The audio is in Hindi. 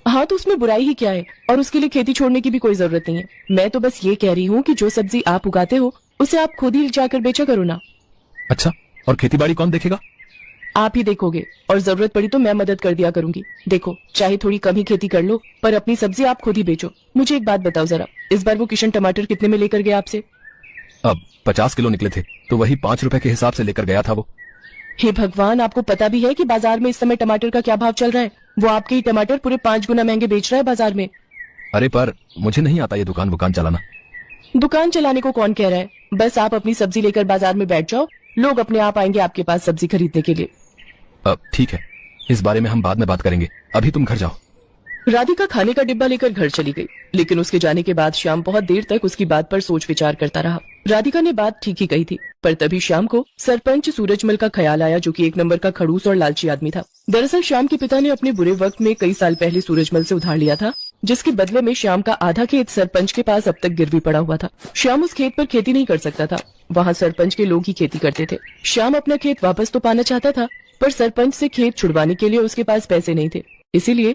हाँ तो उसमें बुराई ही क्या है, और उसके लिए खेती छोड़ने की भी कोई जरूरत नहीं है। मैं तो बस ये कह रही हूँ कि जो सब्जी आप उगाते हो उसे आप खुद ही जाकर बेचा करो ना। अच्छा, और खेती बाड़ी कौन देखेगा? आप ही देखोगे, और जरूरत पड़ी तो मैं मदद कर दिया करूंगी। देखो, चाहे थोड़ी कम ही खेती कर लो, पर अपनी सब्जी आप खुद ही बेचो। मुझे एक बात बताओ जरा, इस बार वो किशन टमाटर कितने में लेकर गया आपसे? अब 50 किलो निकले थे, तो वही 5 रुपए के हिसाब से लेकर गया था वो। हे भगवान, आपको पता भी है कि बाजार में इस समय टमाटर का क्या भाव चल रहा है? वो आपके ही टमाटर पूरे 5 गुना महंगे बेच रहा है बाजार में। अरे पर मुझे नहीं आता ये दुकान वुकान चलाना। दुकान चलाने को कौन कह रहा है? बस आप अपनी सब्जी लेकर बाजार में बैठ जाओ, लोग अपने आप आएंगे आपके पास सब्जी खरीदने के लिए। अब ठीक है, इस बारे में हम बाद में बात करेंगे, अभी तुम घर जाओ। राधिका खाने का डिब्बा लेकर घर चली गई, लेकिन उसके जाने के बाद श्याम बहुत देर तक उसकी बात पर सोच विचार करता रहा। राधिका ने बात ठीक ही कही थी, पर तभी श्याम को सरपंच सूरजमल का ख्याल आया, जो कि एक नंबर का खड़ूस और लालची आदमी था। दरअसल श्याम के पिता ने अपने बुरे वक्त में कई साल पहले सूरजमल से उधार लिया था, जिसके बदले में श्याम का आधा खेत सरपंच के पास अब तक गिरवी पड़ा हुआ था। श्याम उस खेत पर खेती नहीं कर सकता था, वहाँ सरपंच के लोग ही खेती करते थे। श्याम अपना खेत वापस तो पाना चाहता था, पर सरपंच से खेत छुड़वाने के लिए उसके पास पैसे नहीं थे, इसीलिए